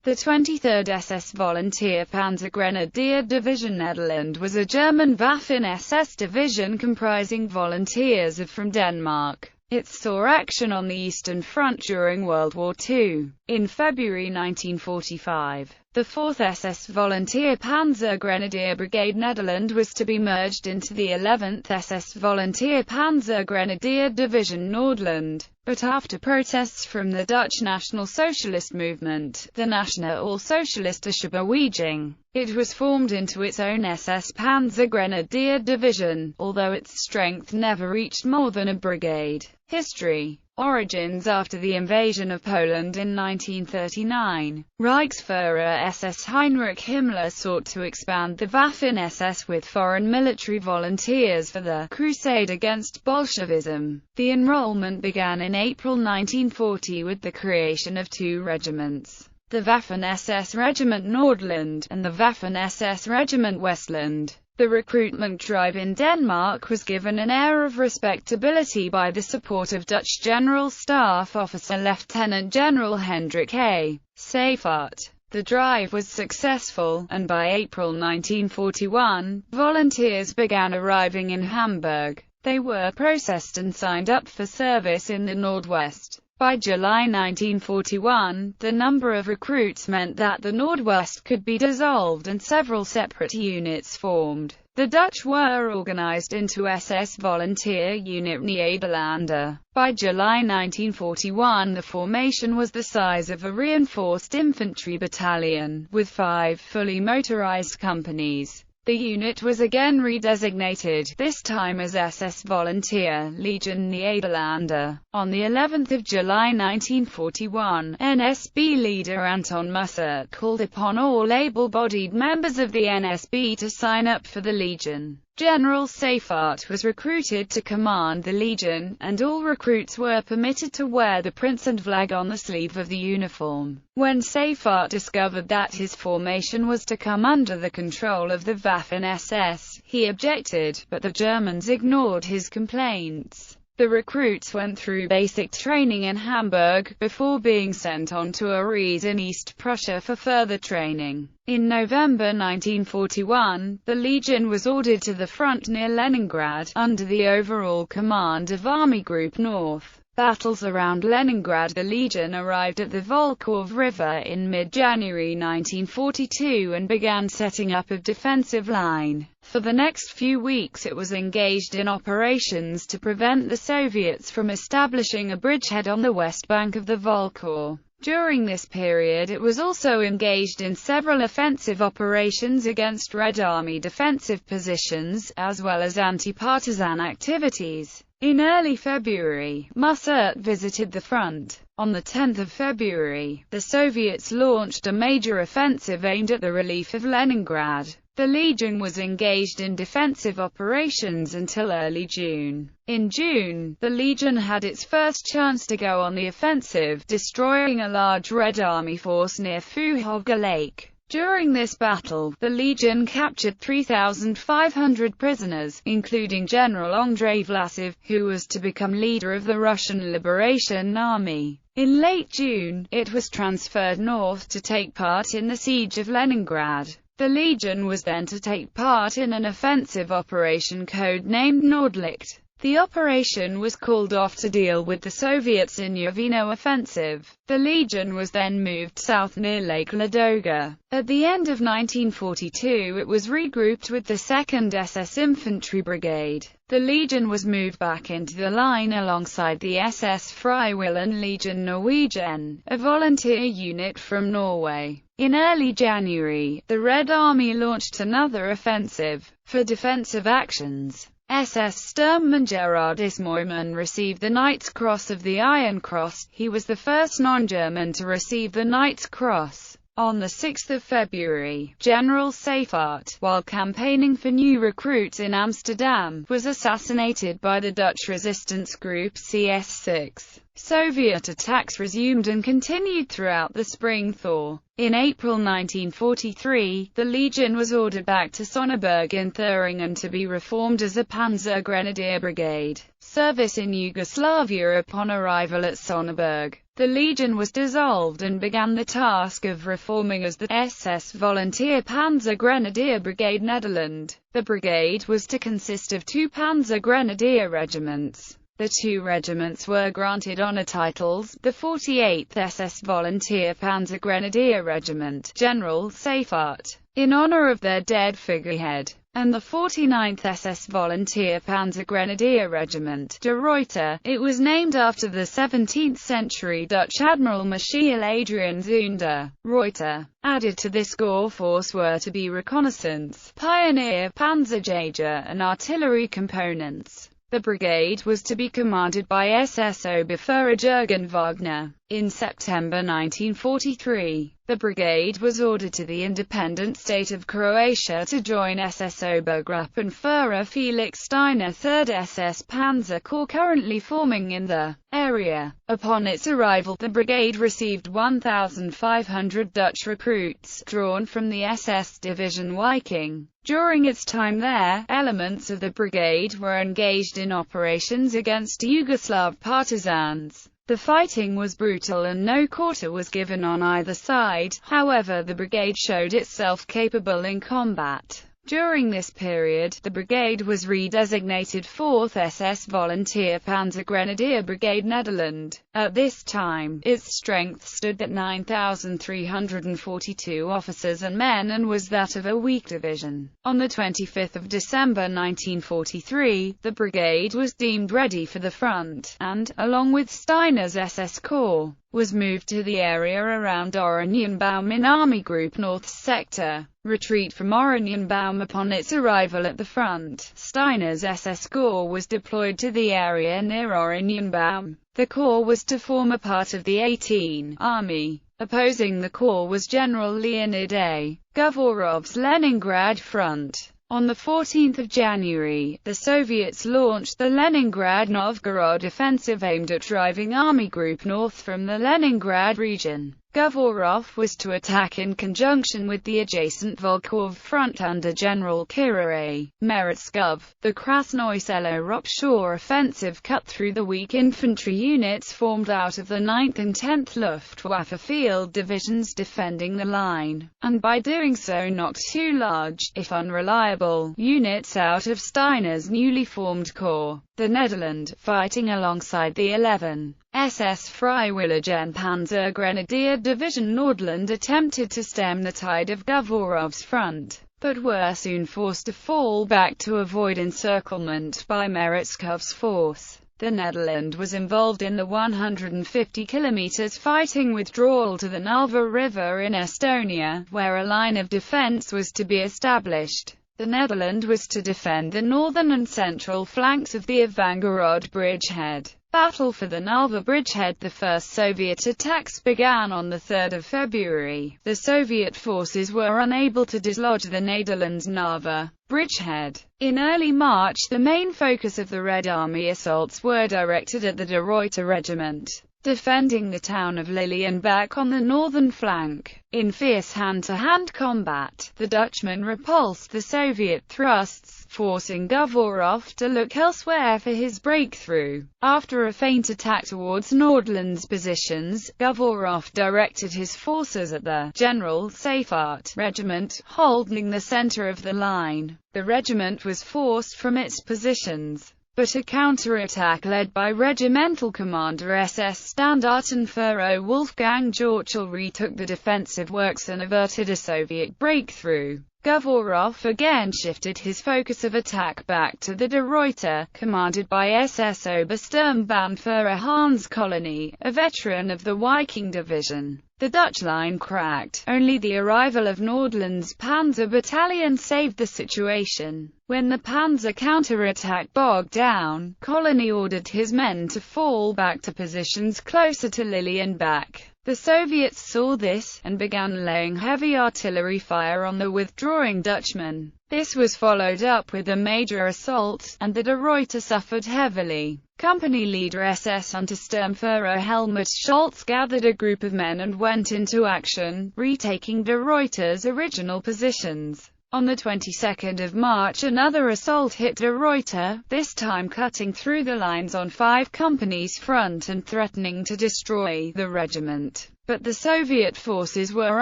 The 23rd SS Volunteer Panzer Grenadier Division Nederland was a German Waffen-SS division comprising volunteers from Denmark. It saw action on the Eastern Front during World War II. In February 1945, the 4th SS Volunteer Panzer Grenadier Brigade Nederland was to be merged into the 11th SS Volunteer Panzer Grenadier Division Nordland. But after protests from the Dutch National Socialist movement, the Nationale Socialistische Beweging, it was formed into its own SS Panzer Grenadier Division, although its strength never reached more than a brigade. History. Origins. After the invasion of Poland in 1939, Reichsführer SS Heinrich Himmler sought to expand the Waffen-SS with foreign military volunteers for the crusade against Bolshevism. The enrollment began in April 1940 with the creation of two regiments, the Waffen-SS Regiment Nordland and the Waffen-SS Regiment Westland. The recruitment drive in Denmark was given an air of respectability by the support of Dutch General Staff Officer Lieutenant General Hendrik A. Seyfarth. The drive was successful, and by April 1941, volunteers began arriving in Hamburg. They were processed and signed up for service in the Northwest. By July 1941, the number of recruits meant that the Northwest could be dissolved and several separate units formed. The Dutch were organized into SS Volunteer Unit Nederlander. By July 1941, the formation was the size of a reinforced infantry battalion, with 5 fully motorized companies. The unit was again redesignated, this time as SS Volunteer Legion Nederlander. On the 11th of July 1941, NSB leader Anton Mussert called upon all able-bodied members of the NSB to sign up for the Legion. General Seyfarth was recruited to command the Legion, and all recruits were permitted to wear the prince and flag on the sleeve of the uniform. When Seyfarth discovered that his formation was to come under the control of the Waffen-SS, he objected, but the Germans ignored his complaints. The recruits went through basic training in Hamburg, before being sent on to a raid in East Prussia for further training. In November 1941, the Legion was ordered to the front near Leningrad, under the overall command of Army Group North. Battles around Leningrad. The Legion arrived at the Volkhov River in mid-January 1942 and began setting up a defensive line. For the next few weeks it was engaged in operations to prevent the Soviets from establishing a bridgehead on the west bank of the Volkhov. During this period it was also engaged in several offensive operations against Red Army defensive positions, as well as anti-partisan activities. In early February, Mussert visited the front. On the 10th of February, the Soviets launched a major offensive aimed at the relief of Leningrad. The Legion was engaged in defensive operations until early June. In June, the Legion had its first chance to go on the offensive, destroying a large Red Army force near Fuhoga Lake. During this battle, the Legion captured 3,500 prisoners, including General Andrei Vlasov, who was to become leader of the Russian Liberation Army. In late June, it was transferred north to take part in the siege of Leningrad. The Legion was then to take part in an offensive operation code-named Nordlicht. The operation was called off to deal with the Soviets' Inyavino offensive. The Legion was then moved south near Lake Ladoga. At the end of 1942 it was regrouped with the 2nd SS Infantry Brigade. The Legion was moved back into the line alongside the SS Frivillige Legion Norwegian, a volunteer unit from Norway. In early January, the Red Army launched another offensive. For defensive actions, SS Sturmman Gerard Ismoyman received the Knight's Cross of the Iron Cross. He was the first non-German to receive the Knight's Cross. On the 6th of February, General Seyfarth, while campaigning for new recruits in Amsterdam, was assassinated by the Dutch resistance group CS6. Soviet attacks resumed and continued throughout the spring thaw. In April 1943, the Legion was ordered back to Sonneberg in Thuringen to be reformed as a Panzer Grenadier Brigade. Service in Yugoslavia. Upon arrival at Sonneberg, the Legion was dissolved and began the task of reforming as the SS Volunteer Panzer Grenadier Brigade Nederland. The brigade was to consist of 2 Panzer Grenadier regiments. The 2 regiments were granted honor titles: the 48th SS Volunteer Panzer Grenadier Regiment, General Seyfarth, in honor of their dead figurehead, and the 49th SS Volunteer Panzer Grenadier Regiment, De Ruyter. It was named after the 17th-century Dutch Admiral Michiel Adriaan Zonder. Ruyter. Added to this corps force were to be reconnaissance, pioneer, panzerjäger, and artillery components. The brigade was to be commanded by SS Oberfuhrer Jürgen Wagner. In September 1943, the brigade was ordered to the independent state of Croatia to join SS Obergruppenführer Felix Steiner 3rd SS Panzer Corps currently forming in the area. Upon its arrival, the brigade received 1,500 Dutch recruits, drawn from the SS Division Viking. During its time there, elements of the brigade were engaged in operations against Yugoslav partisans. The fighting was brutal and no quarter was given on either side. However, the brigade showed itself capable in combat. During this period, the brigade was redesignated 4th SS Volunteer Panzer Grenadier Brigade Nederland. At this time, its strength stood at 9,342 officers and men and was that of a weak division. On the 25th of December 1943, the brigade was deemed ready for the front, and, along with Steiner's SS Corps, was moved to the area around Oranienbaum in Army Group North's sector. Retreat from Oranienbaum. Upon its arrival at the front, Steiner's SS Corps was deployed to the area near Oranienbaum. The corps was to form a part of the 18th Army. Opposing the corps was General Leonid A. Govorov's Leningrad front. On 14 January, the Soviets launched the Leningrad-Novgorod offensive aimed at driving Army Group North from the Leningrad region. Govorov was to attack in conjunction with the adjacent Volkhov front under General Kirill Meretskov. The Krasnoye Selo-Ropshore offensive cut through the weak infantry units formed out of the 9th and 10th Luftwaffe field divisions defending the line, and by doing so knocked 2 large, if unreliable, units out of Steiner's newly formed corps. The Nederland, fighting alongside the 11th SS Freiwilligen Panzer Grenadier Division Nordland, attempted to stem the tide of Govorov's front, but were soon forced to fall back to avoid encirclement by Meretskov's force. The Nederland was involved in the 150 km fighting withdrawal to the Nalva River in Estonia, where a line of defense was to be established. The Nederland was to defend the northern and central flanks of the Novgorod bridgehead. Battle for the Nalva bridgehead. The first Soviet attacks began on 3 February. The Soviet forces were unable to dislodge the Nederland's Nalva bridgehead. In early March, the main focus of the Red Army assaults were directed at the De Ruyter Regiment, defending the town of Lilienbach on the northern flank. In fierce hand-to-hand combat, the Dutchmen repulsed the Soviet thrusts, forcing Govorov to look elsewhere for his breakthrough. After a feint attack towards Nordland's positions, Govorov directed his forces at the General Seyfarth Regiment, holding the center of the line. The regiment was forced from its positions, but a counterattack led by Regimental Commander SS Standartenführer Wolfgang Jorchel retook the defensive works and averted a Soviet breakthrough. Govorov again shifted his focus of attack back to the De Ruyter, commanded by SS Obersturmbannführer Hans Colony, a veteran of the Viking Division. The Dutch line cracked. Only the arrival of Nordland's Panzer Battalion saved the situation. When the Panzer counterattack bogged down, Colony ordered his men to fall back to positions closer to Lilienbach. The Soviets saw this, and began laying heavy artillery fire on the withdrawing Dutchmen. This was followed up with a major assault, and the De Ruyter suffered heavily. Company leader SS Untersturmführer Helmut Scholz gathered a group of men and went into action, retaking de Ruyter's original positions. On the 22nd of March another assault hit de Ruyter, this time cutting through the lines on 5 companies' front and threatening to destroy the regiment. But the Soviet forces were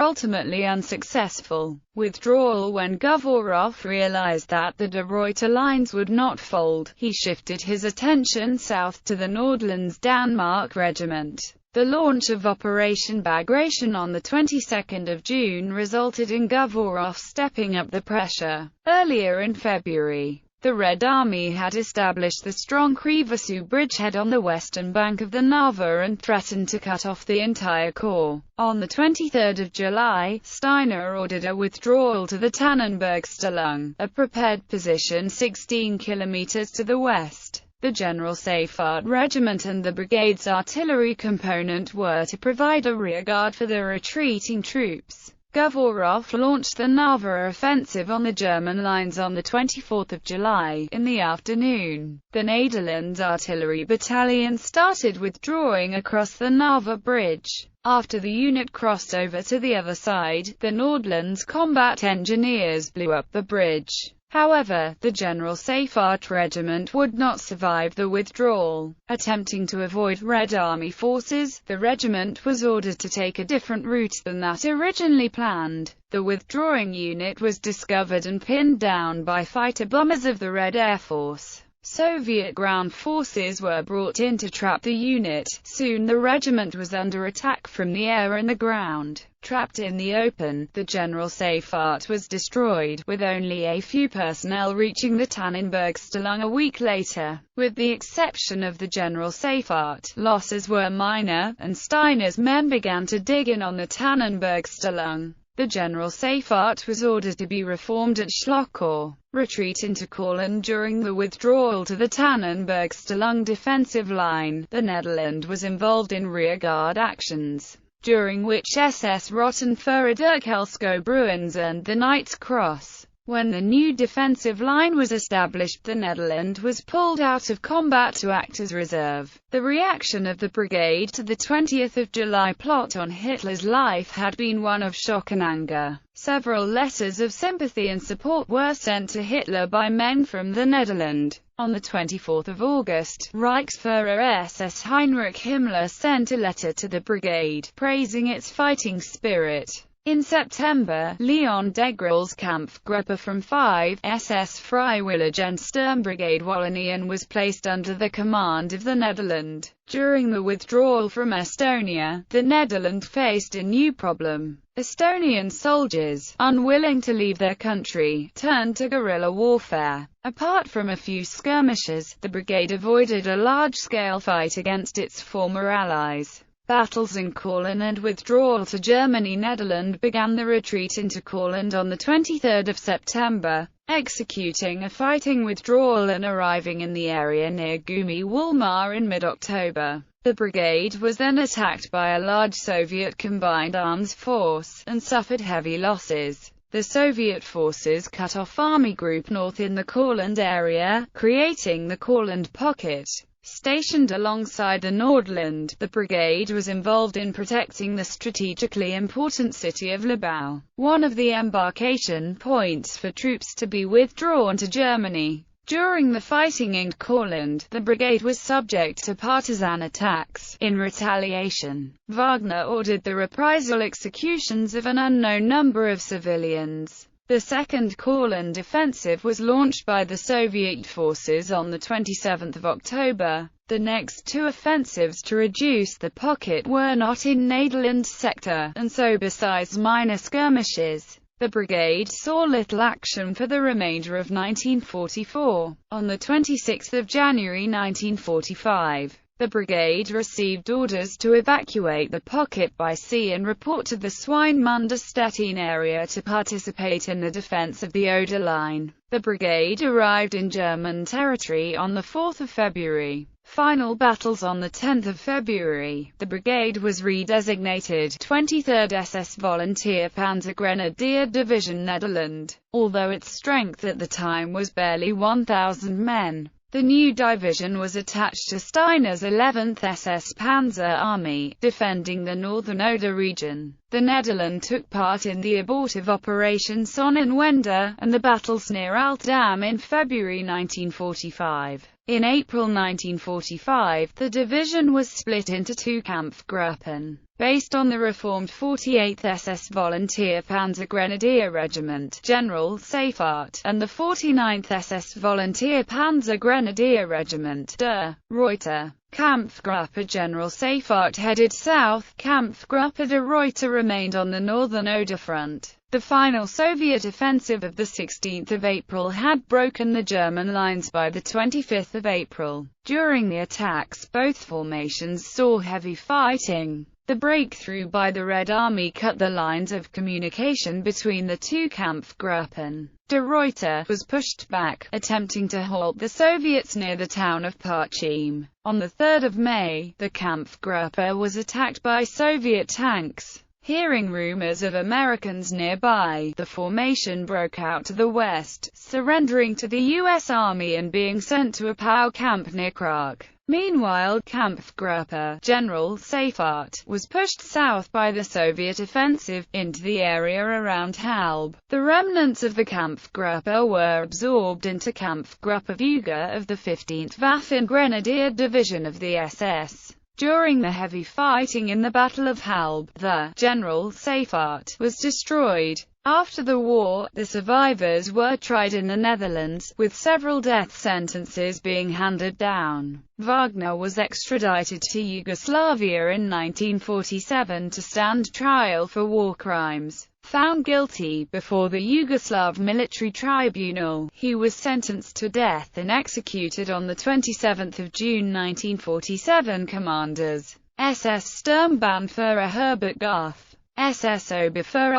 ultimately unsuccessful. Withdrawal. When Govorov realized that the de Ruyter lines would not fold, he shifted his attention south to the Nordlands Danmark regiment. The launch of Operation Bagration on the 22nd of June resulted in Govorov stepping up the pressure. Earlier in February, the Red Army had established the strong Krivosu bridgehead on the western bank of the Narva and threatened to cut off the entire corps. On the 23rd of July, Steiner ordered a withdrawal to the Tannenbergstellung, a prepared position 16 kilometers to the west. The General Seyfarth Regiment and the brigade's artillery component were to provide a rearguard for the retreating troops. Govorov launched the Narva offensive on the German lines on the 24th of July. In the afternoon, the Netherlands Artillery Battalion started withdrawing across the Narva Bridge. After the unit crossed over to the other side, the Nordlands combat engineers blew up the bridge. However, the General Seyfarth Regiment would not survive the withdrawal. Attempting to avoid Red Army forces, the regiment was ordered to take a different route than that originally planned. The withdrawing unit was discovered and pinned down by fighter bombers of the Red Air Force. Soviet ground forces were brought in to trap the unit. Soon the regiment was under attack from the air and the ground. Trapped in the open, the General Seyfarth was destroyed, with only a few personnel reaching the Tannenbergstellung a week later. With the exception of the General Seyfarth, losses were minor, and Steiner's men began to dig in on the Tannenbergstellung. The General Seyfarth was ordered to be reformed at Schlockau. Retreat into Courland. During the withdrawal to the Tannenbergstellung defensive line, the Netherlands was involved in rearguard actions, during which SS Rottenführer Dirk Helsko Bruins earned the Knight's Cross. When the new defensive line was established, the Netherlands was pulled out of combat to act as reserve. The reaction of the brigade to the 20th of July plot on Hitler's life had been one of shock and anger. Several letters of sympathy and support were sent to Hitler by men from the Netherlands. On the 24th of August, Reichsführer SS Heinrich Himmler sent a letter to the brigade, praising its fighting spirit. In September, Leon Degrel's Kampfgruppe from 5 SS Freiwillige and Sturmbrigade Wallonien was placed under the command of the Netherlands. During the withdrawal from Estonia, the Netherlands faced a new problem. Estonian soldiers, unwilling to leave their country, turned to guerrilla warfare. Apart from a few skirmishes, the brigade avoided a large-scale fight against its former allies. Battles in Courland and withdrawal to Germany. Netherlands began the retreat into Courland on the 23rd of September, executing a fighting withdrawal and arriving in the area near Gumi Wolmar in mid-October. The brigade was then attacked by a large Soviet combined arms force, and suffered heavy losses. The Soviet forces cut off Army Group North in the Courland area, creating the Courland Pocket. Stationed alongside the Nordland, the brigade was involved in protecting the strategically important city of Libau, one of the embarkation points for troops to be withdrawn to Germany. During the fighting in Courland, the brigade was subject to partisan attacks. In retaliation, Wagner ordered the reprisal executions of an unknown number of civilians. The Second Courland offensive was launched by the Soviet forces on the 27th of October. The next two offensives to reduce the pocket were not in Netherlands sector, and so besides minor skirmishes, the brigade saw little action for the remainder of 1944. On the 26th of January 1945, the brigade received orders to evacuate the pocket by sea and report to the Swinemünde-Stettin area to participate in the defense of the Oder line. The brigade arrived in German territory on the 4th of February. Final battles on the 10th of February. The brigade was redesignated 23rd SS Volunteer Panzer Grenadier Division Nederland, although its strength at the time was barely 1,000 men. The new division was attached to Steiner's 11th SS Panzer Army, defending the northern Oder region. The Netherlands took part in the abortive Operation Sonnenwende, and the battles near Altdam in February 1945. In April 1945, the division was split into two Kampfgruppen, based on the reformed 48th SS Volunteer Panzer Grenadier Regiment, General Seyfarth, and the 49th SS Volunteer Panzer Grenadier Regiment, Der Reuter. Kampfgruppe General Seyfarth headed south, Kampfgruppe de Reuter remained on the northern Oder front. The final Soviet offensive of 16 April had broken the German lines by 25 April. During the attacks, both formations saw heavy fighting. The breakthrough by the Red Army cut the lines of communication between the two Kampfgruppen. De Reuter was pushed back, attempting to halt the Soviets near the town of Parchim. On 3 May, the Kampfgruppe was attacked by Soviet tanks. Hearing rumors of Americans nearby, the formation broke out to the west, surrendering to the U.S. Army and being sent to a POW camp near Prague. Meanwhile, Kampfgruppe General Seyfarth was pushed south by the Soviet offensive, into the area around Halb. The remnants of the Kampfgruppe were absorbed into Kampfgruppe Vuga of the 15th Waffen-Grenadier Division of the SS. During the heavy fighting in the Battle of Halb, the General Seyfarth was destroyed. After the war, the survivors were tried in the Netherlands, with several death sentences being handed down. Wagner was extradited to Yugoslavia in 1947 to stand trial for war crimes. Found guilty before the Yugoslav Military Tribunal, he was sentenced to death and executed on 27 June 1947. Commanders: SS Sturmbannführer Herbert Garth, SS Oberfuhrer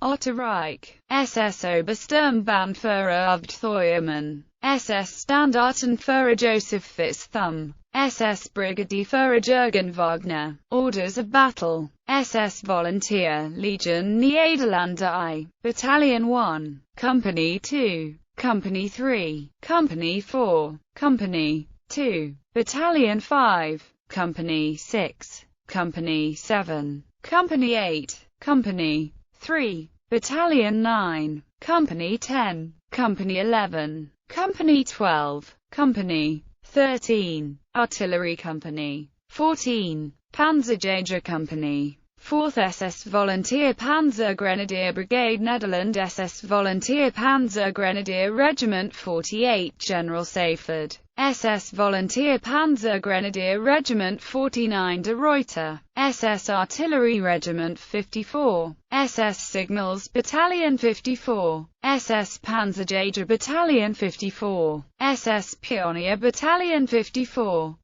Otto Reich, SS Obersturmbannführer Abt Theuermann, SS Standartenführer Joseph Fitzthum, SS Brigadierführer Jürgen Wagner. Orders of battle: SS Volunteer Legion Niederlande I, Battalion 1, Company 2, Company 3, Company 4, Company 2, Battalion 5, Company 6, Company 7, Company 8, Company 3, Battalion 9, Company 10, Company 11, Company 12, Company 13, Artillery Company 14, Panzergrenadier Company, 4th SS Volunteer Panzer Grenadier Brigade Netherlands SS Volunteer Panzer Grenadier Regiment 48 General Seyfarth, SS Volunteer Panzer Grenadier Regiment 49 de Reuter, SS Artillery Regiment 54, SS Signals Battalion 54, SS Panzergrenadier Battalion 54, SS Pioneer Battalion 54,